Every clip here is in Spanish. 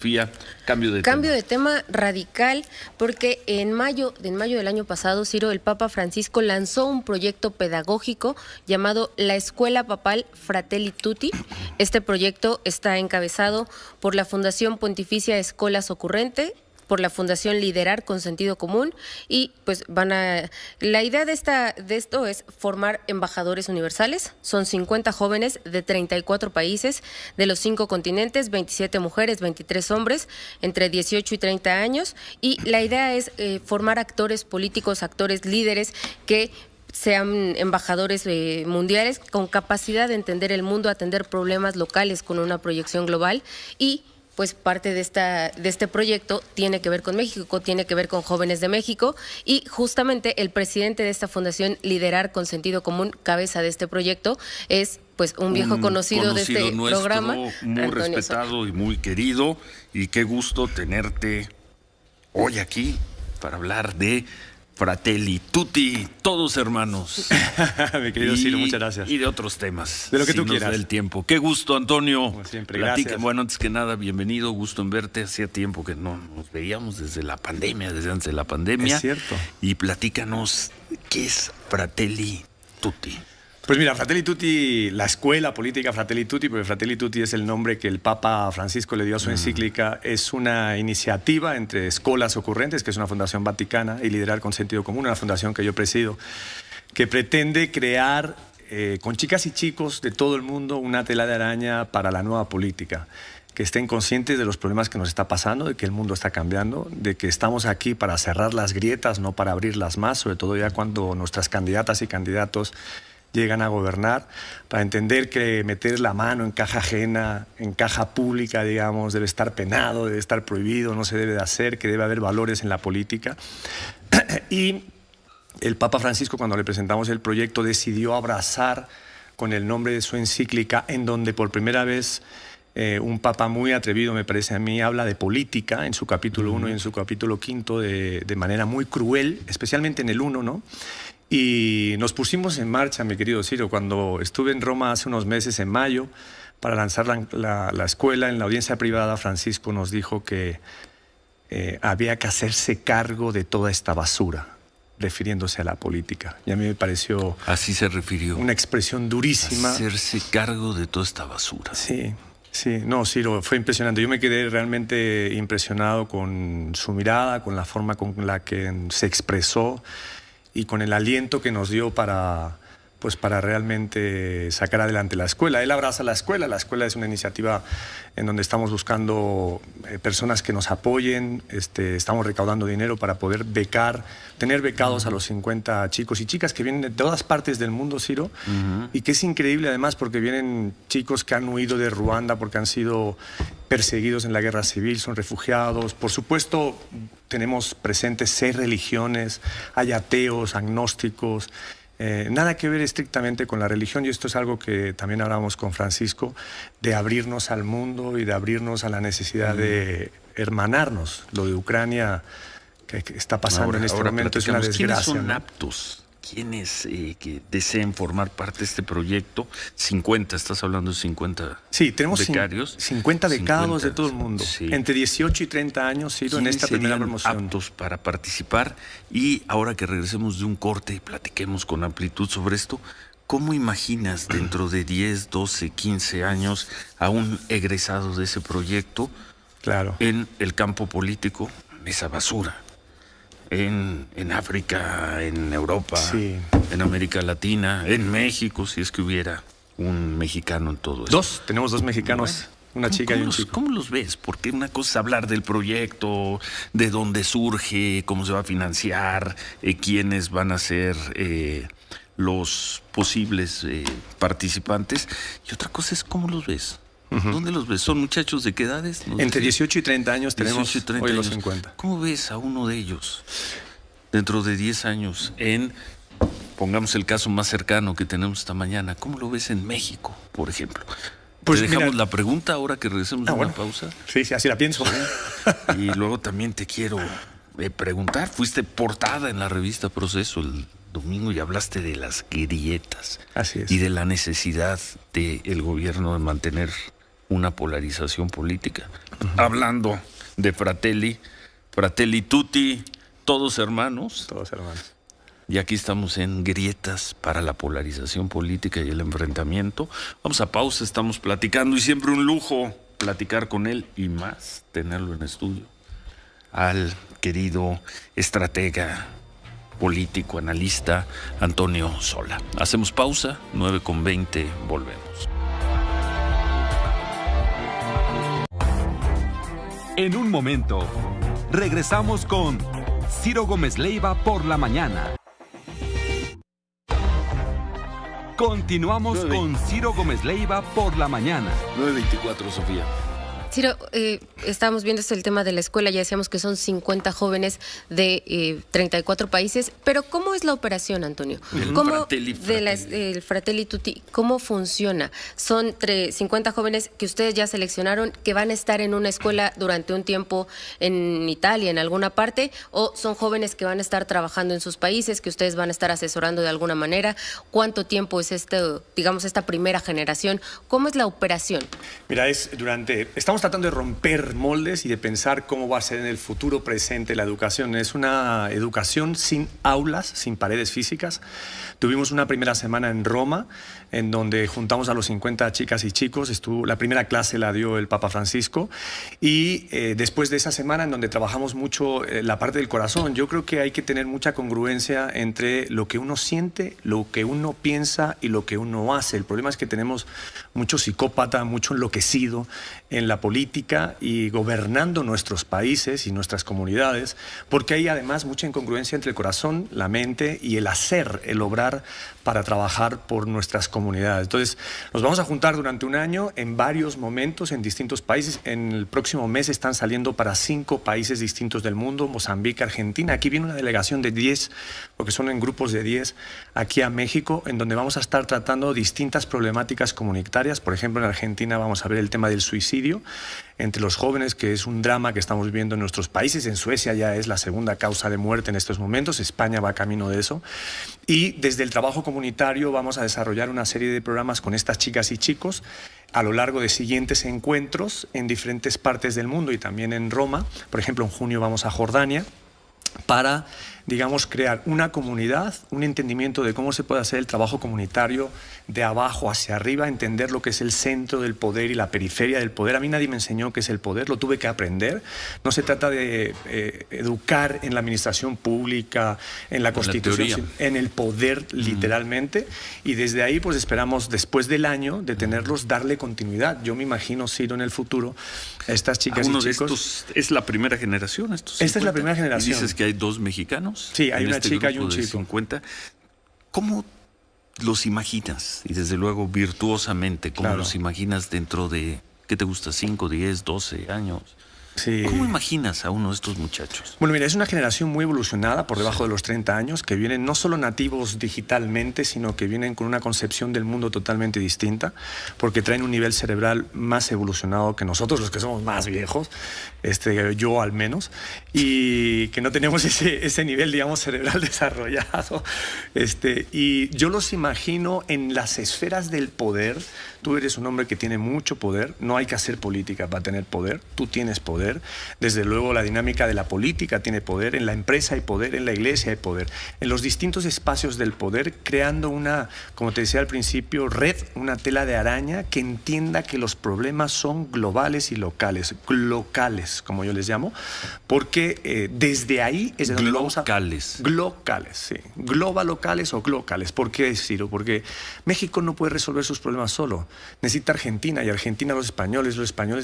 Fía, cambio de Cambio tema. de tema radical, porque en mayo del año pasado, Ciro, el Papa Francisco lanzó un proyecto pedagógico llamado La Escuela Papal Fratelli Tutti. Este proyecto está encabezado por la Fundación Pontificia Scholas Occurrente, por la Fundación Liderar con Sentido Común, y pues la idea de esto es formar embajadores universales. Son 50 jóvenes de 34 países de los 5 continentes, 27 mujeres, 23 hombres, entre 18 y 30 años, y la idea es formar actores políticos, actores líderes que sean embajadores mundiales con capacidad de entender el mundo, atender problemas locales con una proyección global. Y pues parte de este proyecto tiene que ver con México, tiene que ver con jóvenes de México, y justamente el presidente de esta fundación, Liderar con Sentido Común, cabeza de este proyecto, es pues un viejo conocido de este nuestro, programa. Muy Antonio respetado y muy querido, y qué gusto tenerte hoy aquí para hablar de Fratelli Tutti, todos hermanos. Mi querido Ciro, muchas gracias. Y de otros temas. De lo que si tú nos quieras. da el tiempo. Qué gusto, Antonio. Como siempre, Platica. gracias. Bueno, antes que nada, bienvenido, gusto en verte. Hacía tiempo que no nos veíamos desde la pandemia, desde antes de la pandemia. Es cierto. Y platícanos, ¿qué es Fratelli Tutti? Pues mira, Fratelli Tutti, la escuela política Fratelli Tutti, porque Fratelli Tutti es el nombre que el Papa Francisco le dio a su encíclica, es una iniciativa entre Scholas Occurrentes, que es una fundación vaticana, y Liderar con Sentido Común, una fundación que yo presido, que pretende crear con chicas y chicos de todo el mundo una tela de araña para la nueva política, que estén conscientes de los problemas que nos está pasando, de que el mundo está cambiando, de que estamos aquí para cerrar las grietas, no para abrirlas más, sobre todo ya cuando nuestras candidatas y candidatos llegan a gobernar, para entender que meter la mano en caja ajena, en caja pública, digamos, debe estar penado, debe estar prohibido, no se debe de hacer, que debe haber valores en la política. Y el Papa Francisco, cuando le presentamos el proyecto, decidió abrazar con el nombre de su encíclica, en donde por primera vez un papa muy atrevido, me parece a mí, habla de política en su capítulo 1 y en su capítulo 5 de manera muy cruel, especialmente en el 1, ¿no? Y nos pusimos en marcha, mi querido Ciro, cuando estuve en Roma hace unos meses, en mayo, para lanzar la escuela. En la audiencia privada, Francisco nos dijo que había que hacerse cargo de toda esta basura, refiriéndose a la política. Y a mí me pareció... Así se refirió. Una expresión durísima. Hacerse cargo de toda esta basura. Sí. Sí, no, Ciro, fue impresionante. Yo me quedé realmente impresionado con su mirada, con la forma con la que se expresó y con el aliento que nos dio para realmente sacar adelante la escuela. Él abraza la escuela. La escuela es una iniciativa en donde estamos buscando personas que nos apoyen. Estamos recaudando dinero para poder tener becados a los 50 chicos y chicas que vienen de todas partes del mundo, Ciro, y que es increíble además porque vienen chicos que han huido de Ruanda porque han sido perseguidos en la guerra civil, son refugiados. Por supuesto, tenemos presentes 6 religiones, hay ateos, agnósticos, nada que ver estrictamente con la religión, y esto es algo que también hablamos con Francisco, de abrirnos al mundo y de abrirnos a la necesidad de hermanarnos. Lo de Ucrania que está pasando en este momento es una desgracia. ¿Quiénes son ¿no? aptos? ¿Quiénes que deseen formar parte de este proyecto? 50, estás hablando de 50 Sí, tenemos becarios. 50 becados de todo el mundo, sí. entre 18 y 30 años, Ciro, en esta primera promoción. Aptos para participar? Y ahora que regresemos de un corte y platiquemos con amplitud sobre esto, ¿cómo imaginas dentro de 10, 12, 15 años a un egresado de ese proyecto en el campo político, esa basura? En África, en Europa, sí, en América Latina, en México, si es que hubiera un mexicano en todo eso. Tenemos 2 mexicanos, una chica y un chico. ¿Cómo los ves? Porque una cosa es hablar del proyecto, de dónde surge, cómo se va a financiar, quiénes van a ser los posibles participantes, y otra cosa es cómo los ves. ¿Dónde los ves? ¿Son muchachos de qué edades? Entre 18 y 30 años tenemos 30 hoy años. los 50. ¿Cómo ves a uno de ellos dentro de 10 años pongamos el caso más cercano que tenemos esta mañana, ¿cómo lo ves en México, por ejemplo? Pues ¿Te dejamos la pregunta ahora que regresemos de una pausa? Sí, así la pienso. Y luego también te quiero preguntar, fuiste portada en la revista Proceso el domingo y hablaste de las grietas. Así es. Y de la necesidad del gobierno de mantener una polarización política. Hablando de Fratelli Tutti, todos hermanos. Todos hermanos. Y aquí estamos en grietas para la polarización política y el enfrentamiento. Vamos a pausa, estamos platicando y siempre un lujo platicar con él y más tenerlo en estudio. Al querido estratega, político, analista Antonio Sola. Hacemos pausa, 9:20, volvemos. En un momento, regresamos con Ciro Gómez Leiva por la mañana. Continuamos con Ciro Gómez Leiva por la mañana. 9:24, Sofía. Ciro, estábamos viendo el tema de la escuela, ya decíamos que son 50 jóvenes de 34 países, pero ¿cómo es la operación, Antonio? ¿Cómo el Fratelli Tutti, cómo funciona? Son 50 jóvenes que ustedes ya seleccionaron, que van a estar en una escuela durante un tiempo en Italia, en alguna parte, o son jóvenes que van a estar trabajando en sus países, que ustedes van a estar asesorando de alguna manera. ¿Cuánto tiempo es esta primera generación? ¿Cómo es la operación? Mira, estamos tratando de romper moldes y de pensar cómo va a ser en el futuro presente la educación. Es una educación sin aulas, sin paredes físicas. Tuvimos una primera semana en Roma, en donde juntamos a los 50 chicas y chicos. La primera clase la dio el Papa Francisco. Y después de esa semana, en donde trabajamos mucho la parte del corazón, yo creo que hay que tener mucha congruencia entre lo que uno siente, lo que uno piensa y lo que uno hace. El problema es que tenemos mucho psicópata, mucho enloquecido en la política y gobernando nuestros países y nuestras comunidades, porque hay además mucha incongruencia entre el corazón, la mente y el hacer, el obrar para trabajar por nuestras comunidades. Entonces, nos vamos a juntar durante un año en varios momentos en distintos países. En el próximo mes están saliendo para 5 países distintos del mundo: Mozambique, Argentina. Aquí viene una delegación de 10, porque son en grupos de 10, aquí a México, en donde vamos a estar tratando distintas problemáticas comunitarias. Por ejemplo, en Argentina vamos a ver el tema del suicidio entre los jóvenes, que es un drama que estamos viviendo en nuestros países. En Suecia ya es la segunda causa de muerte en estos momentos. España va camino de eso. Y desde el trabajo comunitario vamos a desarrollar una serie de programas con estas chicas y chicos a lo largo de siguientes encuentros en diferentes partes del mundo y también en Roma. Por ejemplo, en junio vamos a Jordania para, digamos, crear una comunidad, un entendimiento de cómo se puede hacer el trabajo comunitario de abajo hacia arriba, entender lo que es el centro del poder y la periferia del poder. A mí nadie me enseñó qué es el poder, lo tuve que aprender. No se trata de educar en la administración pública, en la Constitución, en el poder literalmente. Y desde ahí pues esperamos, después del año de tenerlos, darle continuidad. Yo me imagino, Ciro, en el futuro, a estas chicas y chicos... de estos es la primera generación. Esta es la primera generación. Y dices que hay 2 mexicanos. Sí, hay una chica y un chico. 50. ¿Cómo los imaginas? Y desde luego virtuosamente, ¿cómo los imaginas dentro de, qué te gusta, 5, 10, 12 años? Sí. ¿Cómo imaginas a uno de estos muchachos? Bueno, mira, es una generación muy evolucionada, por debajo de los 30 años, que vienen no solo nativos digitalmente, sino que vienen con una concepción del mundo totalmente distinta, porque traen un nivel cerebral más evolucionado que nosotros, los que somos más viejos, yo al menos, y que no tenemos ese nivel, digamos, cerebral desarrollado. Y yo los imagino en las esferas del poder. Tú eres un hombre que tiene mucho poder, no hay que hacer política para tener poder, tú tienes poder. Desde luego la dinámica de la política tiene poder, en la empresa hay poder, en la iglesia hay poder, en los distintos espacios del poder, creando una, como te decía al principio, red, una tela de araña que entienda que los problemas son globales y locales, como yo les llamo, porque desde ahí es de donde vamos a... Glocales, sí. Globalocales o glocales. ¿Por qué, Ciro? Porque México no puede resolver sus problemas solo. Necesita Argentina, y Argentina a los españoles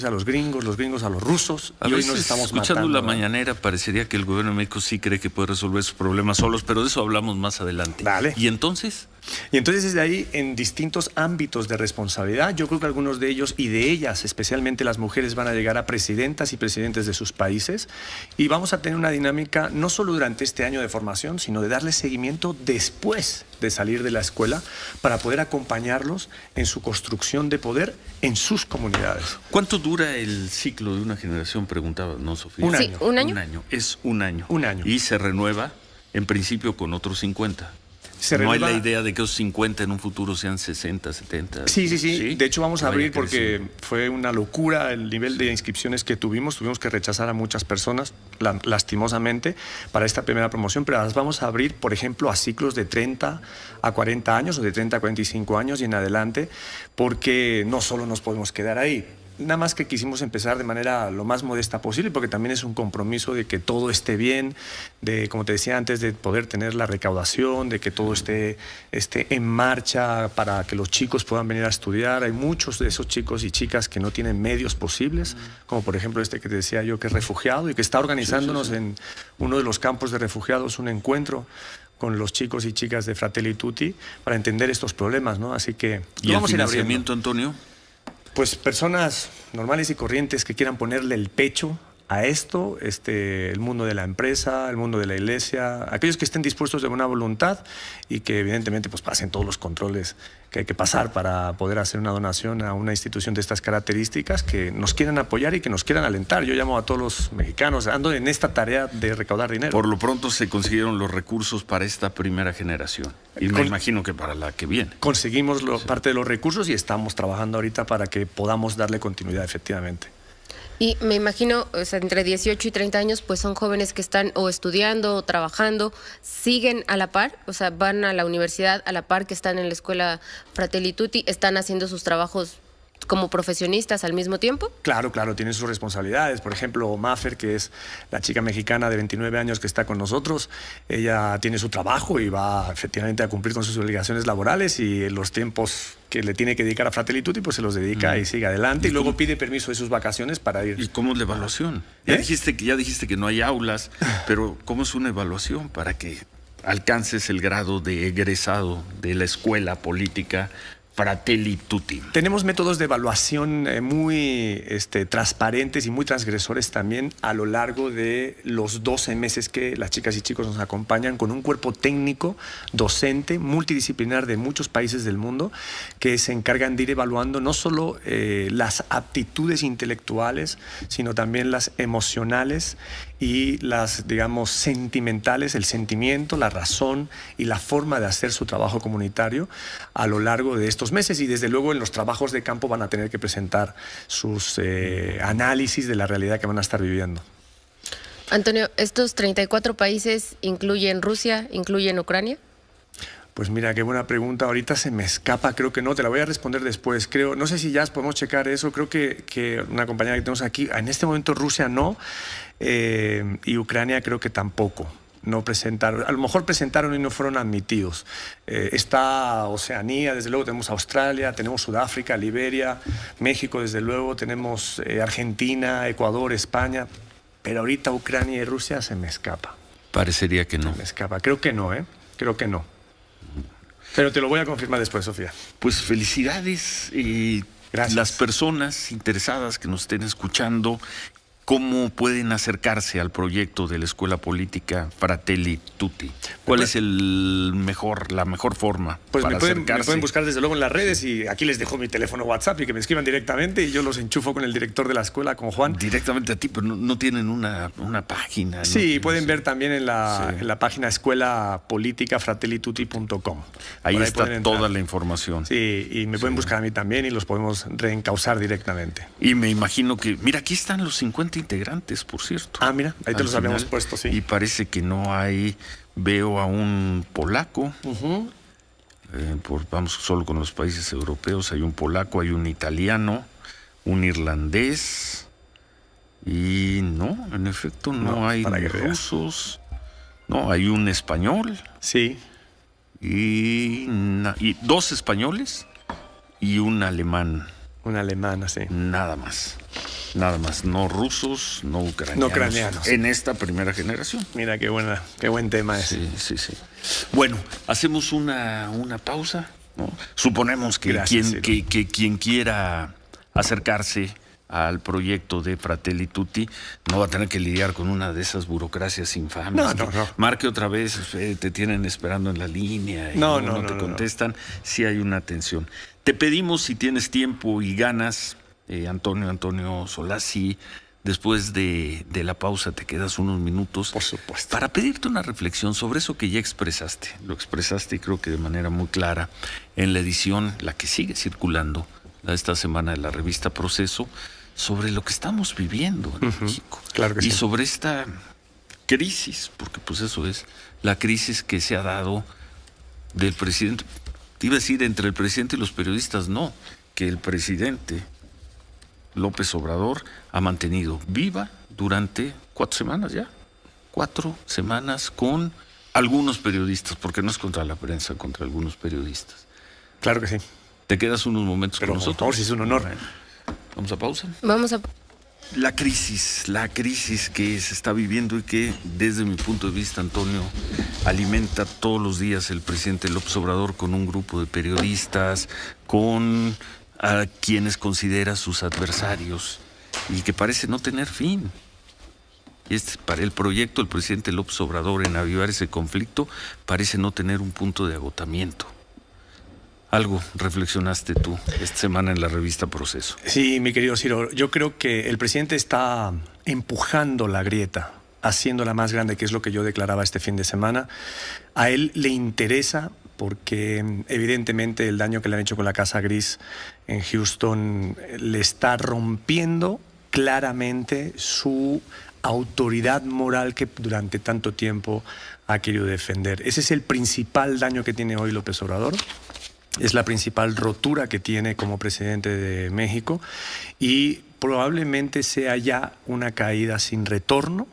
a los gringos a los rusos. A y veces, hoy nos estamos escuchando matando, la ¿no? mañanera, parecería que el gobierno de México sí cree que puede resolver sus problemas solos, pero de eso hablamos más adelante. Vale. ¿Y entonces? Y entonces desde ahí, en distintos ámbitos de responsabilidad, yo creo que algunos de ellos y de ellas, especialmente las mujeres, van a llegar a presidentas y presidentes de sus países, y vamos a tener una dinámica no solo durante este año de formación, sino de darles seguimiento después de salir de la escuela para poder acompañarlos en su construcción de poder en sus comunidades. ¿Cuánto dura el ciclo de una generación? Preguntaba, ¿no, Sofía? Un año. Sí, ¿un año? Un año. Es un año. Un año. Y se renueva, en principio, con otros 50. No hay la idea de que esos 50 en un futuro sean 60, 70. Sí. De hecho, vamos a abrir porque creciendo. fue una locura el nivel de inscripciones que tuvimos. Tuvimos que rechazar a muchas personas, lastimosamente, para esta primera promoción, pero las vamos a abrir, por ejemplo, a ciclos de 30 a 40 años o de 30 a 45 años y en adelante, porque no solo nos podemos quedar ahí. Nada más que quisimos empezar de manera lo más modesta posible, porque también es un compromiso de que todo esté bien, de, como te decía antes, de poder tener la recaudación, de que todo esté en marcha para que los chicos puedan venir a estudiar. Hay muchos de esos chicos y chicas que no tienen medios posibles, como por ejemplo este que te decía yo, que es refugiado y que está organizándonos en uno de los campos de refugiados un encuentro con los chicos y chicas de Fratelli Tutti para entender estos problemas, ¿no? Así que ¿Y el financiamiento, Antonio? Pues personas normales y corrientes que quieran ponerle el pecho a esto, el mundo de la empresa, el mundo de la iglesia, aquellos que estén dispuestos de buena voluntad y que evidentemente pues pasen todos los controles que hay que pasar para poder hacer una donación a una institución de estas características, que nos quieran apoyar y que nos quieran alentar. Yo llamo a todos los mexicanos, ando en esta tarea de recaudar dinero. Por lo pronto se consiguieron los recursos para esta primera generación y me imagino que para la que viene. Conseguimos parte de los recursos y estamos trabajando ahorita para que podamos darle continuidad efectivamente. Y me imagino, o sea, entre 18 y 30 años, pues son jóvenes que están o estudiando o trabajando, siguen a la par, o sea, van a la universidad a la par que están en la escuela Fratelli Tutti, están haciendo sus trabajos como profesionistas al mismo tiempo. Claro, tienen sus responsabilidades. Por ejemplo, Mafer, que es la chica mexicana de 29 años que está con nosotros, ella tiene su trabajo y va efectivamente a cumplir con sus obligaciones laborales, y los tiempos que le tiene que dedicar a Fratelli Tutti, pues se los dedica y sigue adelante, y luego pide permiso de sus vacaciones para ir. ¿Y cómo es la evaluación? Ya dijiste que no hay aulas, pero ¿cómo es una evaluación para que alcances el grado de egresado de la escuela política Fratelli Tutti? Tenemos métodos de evaluación muy transparentes y muy transgresores también a lo largo de los 12 meses que las chicas y chicos nos acompañan, con un cuerpo técnico, docente, multidisciplinar de muchos países del mundo, que se encargan de ir evaluando no solo las aptitudes intelectuales, sino también las emocionales y las, digamos, sentimentales, el sentimiento, la razón y la forma de hacer su trabajo comunitario a lo largo de estos meses. Y desde luego en los trabajos de campo van a tener que presentar sus análisis de la realidad que van a estar viviendo. Antonio, ¿estos 34 países incluyen Rusia, incluyen Ucrania? Pues mira, qué buena pregunta. Ahorita se me escapa, creo que no. Te la voy a responder después. No sé si ya podemos checar eso. Creo que una compañera que tenemos aquí, en este momento Rusia no, y Ucrania creo que tampoco. No presentaron, a lo mejor presentaron y no fueron admitidos. Está Oceanía, desde luego tenemos Australia, tenemos Sudáfrica, Liberia, México, desde luego, tenemos Argentina, Ecuador, España, pero ahorita Ucrania y Rusia se me escapa. Parecería que no. Se me escapa. Creo que no, creo que no. Pero te lo voy a confirmar después, Sofía. Pues felicidades. Gracias. Las personas interesadas que nos estén escuchando, ¿cómo pueden acercarse al proyecto de la Escuela Política Fratelli Tutti? ¿Cuál es la mejor forma para acercarse? Me pueden buscar desde luego en las redes, y aquí les dejo mi teléfono WhatsApp y que me escriban directamente y yo los enchufo con el director de la escuela, con Juan. Directamente a ti, pero no tienen una página. Sí, pueden ver también en la página escuelapoliticafratellitutti.com. Ahí está toda la información. Sí, y me pueden buscar a mí también y los podemos reencauzar directamente. Y me imagino que, mira, aquí están los 50 integrantes, por cierto. Ah, mira, ahí te los habíamos puesto, sí. Y parece que no hay, veo a un polaco, vamos solo con los países europeos, hay un polaco, hay un italiano, un irlandés, y no, en efecto no hay rusos, no, hay un español. Sí. Y dos españoles y un alemán. Una alemana, sí. Nada más, no rusos, no ucranianos. No ucranianos. En esta primera generación. Mira qué buen tema ese. Sí. Bueno, hacemos una pausa, ¿no? Suponemos que quien quiera acercarse al proyecto de Fratelli Tutti no va a tener que lidiar con una de esas burocracias infames. No. Marque otra vez, te tienen esperando en la línea y no te contestan. Sí hay una atención. Te pedimos, si tienes tiempo y ganas, Antonio Solazzi, Después de la pausa te quedas unos minutos. Por supuesto. Para pedirte una reflexión sobre eso que ya expresaste. Lo expresaste y creo que de manera muy clara en la edición, la que sigue circulando esta semana de la revista Proceso, sobre lo que estamos viviendo en México. Claro que sí. Y sobre esta crisis, porque pues eso es, la crisis que se ha dado del presidente. Te iba a decir entre el presidente y los periodistas, no, que el presidente López Obrador ha mantenido viva durante 4 semanas ya. 4 semanas con algunos periodistas, porque no es contra la prensa, contra algunos periodistas. Claro que sí. Te quedas unos momentos Pero con nosotros. por favor, si es un honor. Bueno, ¿vamos a pausa? Vamos a... La crisis que se está viviendo y que desde mi punto de vista, Antonio, alimenta todos los días el presidente López Obrador con un grupo de periodistas, con a quienes considera sus adversarios y que parece no tener fin. Para el proyecto del presidente López Obrador en avivar ese conflicto parece no tener un punto de agotamiento. Algo reflexionaste tú esta semana en la revista Proceso. Sí, mi querido Ciro, yo creo que el presidente está empujando la grieta, haciéndola más grande, que es lo que yo declaraba este fin de semana. A él le interesa porque evidentemente el daño que le han hecho con la Casa Gris en Houston le está rompiendo claramente su autoridad moral que durante tanto tiempo ha querido defender. Ese es el principal daño que tiene hoy López Obrador. Es la principal rotura que tiene como presidente de México y probablemente sea ya una caída sin retorno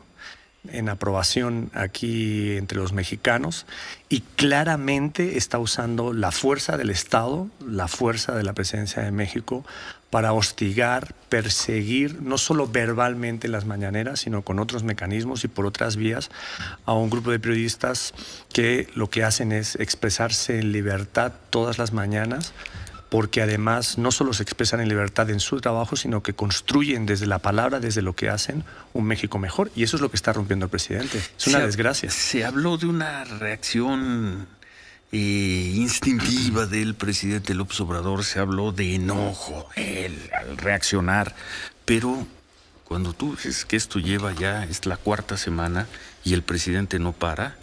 en aprobación aquí entre los mexicanos y claramente está usando la fuerza del Estado, la fuerza de la presidencia de México para hostigar, perseguir, no solo verbalmente las mañaneras, sino con otros mecanismos y por otras vías a un grupo de periodistas que lo que hacen es expresarse en libertad todas las mañanas, porque además no solo se expresan en libertad en su trabajo, sino que construyen desde la palabra, desde lo que hacen, un México mejor. Y eso es lo que está rompiendo el presidente. Es una desgracia. Se habló de una reacción instintiva del presidente López Obrador, se habló de enojo al reaccionar, pero cuando tú dices que esto lleva ya, es la 4ª semana y el presidente no para,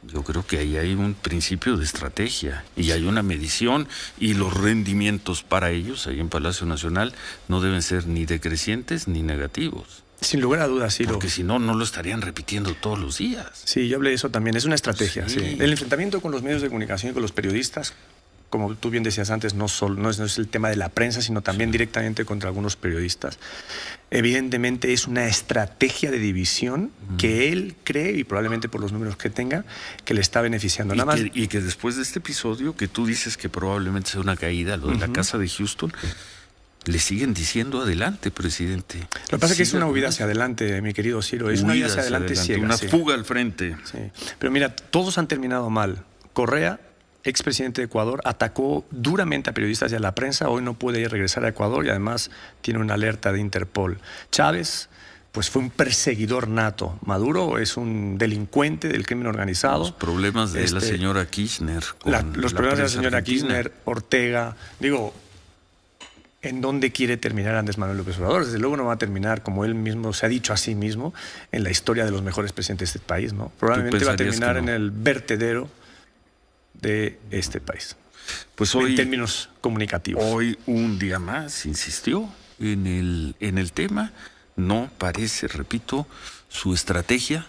yo creo que ahí hay un principio de estrategia y hay una medición y los rendimientos para ellos ahí en Palacio Nacional no deben ser ni decrecientes ni negativos. Sin lugar a dudas, Ciro. Porque si no, no lo estarían repitiendo todos los días. Sí, yo hablé de eso también. Es una estrategia. Sí. Sí. El enfrentamiento con los medios de comunicación y con los periodistas, como tú bien decías antes, no es el tema de la prensa, sino también directamente contra algunos periodistas. Evidentemente es una estrategia de división que él cree, y probablemente por los números que tenga, que le está beneficiando. Y que después de este episodio, que tú dices que probablemente sea una caída, lo de la casa de Houston, le siguen diciendo adelante, presidente. Lo que pasa es que es una huida hacia adelante, mi querido Ciro. Es una huida hacia adelante ciega. Una fuga al frente. Sí. Pero mira, todos han terminado mal. Correa, expresidente de Ecuador, atacó duramente a periodistas y a la prensa. Hoy no puede regresar a Ecuador y además tiene una alerta de Interpol. Chávez, pues fue un perseguidor nato. Maduro es un delincuente del crimen organizado. Los problemas de la señora Kirchner. Los problemas de la señora Kirchner, Ortega. Digo, ¿en dónde quiere terminar Andrés Manuel López Obrador? Desde luego no va a terminar, como él mismo se ha dicho a sí mismo, en la historia de los mejores presidentes de este país, ¿no? Probablemente va a terminar en el vertedero de este país. Pues hoy, en términos comunicativos. Hoy un día más insistió en el tema. No parece, repito, su estrategia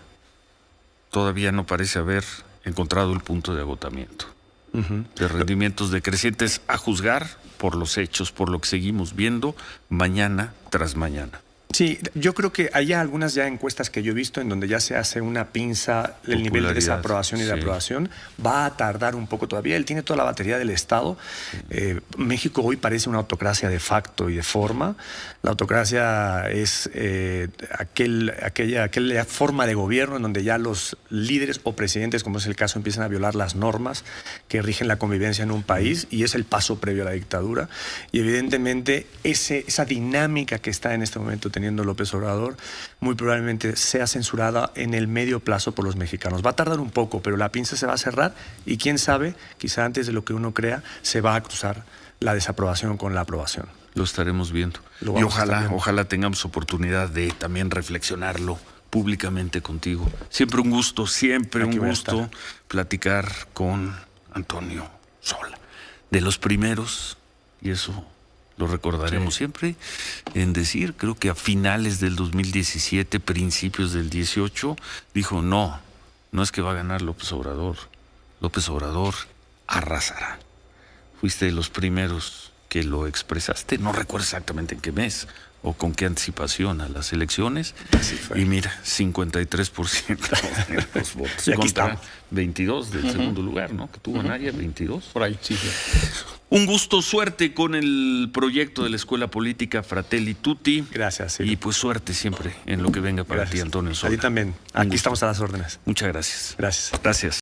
todavía no parece haber encontrado el punto de agotamiento. De rendimientos decrecientes a juzgar por los hechos, por lo que seguimos viendo mañana tras mañana. Sí, yo creo que hay algunas ya encuestas que yo he visto en donde ya se hace una pinza el nivel de desaprobación y de aprobación. Va a tardar un poco todavía. Él tiene toda la batería del Estado. México hoy parece una autocracia de facto y de forma. La autocracia es aquella forma de gobierno en donde ya los líderes o presidentes, como es el caso, empiezan a violar las normas que rigen la convivencia en un país y es el paso previo a la dictadura. Y evidentemente esa dinámica que está en este momento teniendo López Obrador, muy probablemente sea censurada en el medio plazo por los mexicanos. Va a tardar un poco, pero la pinza se va a cerrar y quién sabe, quizá antes de lo que uno crea, se va a cruzar la desaprobación con la aprobación. Lo estaremos viendo. Y ojalá tengamos oportunidad de también reflexionarlo públicamente contigo. Siempre un gusto platicar con Antonio Sola. De los primeros, y eso lo recordaremos siempre, en decir, creo que a finales del 2017, principios del 18, dijo, no es que va a ganar López Obrador. López Obrador arrasará. Fuiste de los primeros que lo expresaste, no recuerdo exactamente en qué mes o con qué anticipación a las elecciones. Así fue. Y mira, 53% de los votos. Y aquí contra estamos. 22 del segundo lugar, ¿no? Que tuvo Naya, 22. Por ahí, sí. Un gusto, suerte con el proyecto de la Escuela Política Fratelli Tutti. Gracias, sí. Y pues suerte siempre en lo que venga para ti, Antonio Sola. A ti también. Aquí estamos a las órdenes. Muchas gracias. Gracias. Gracias.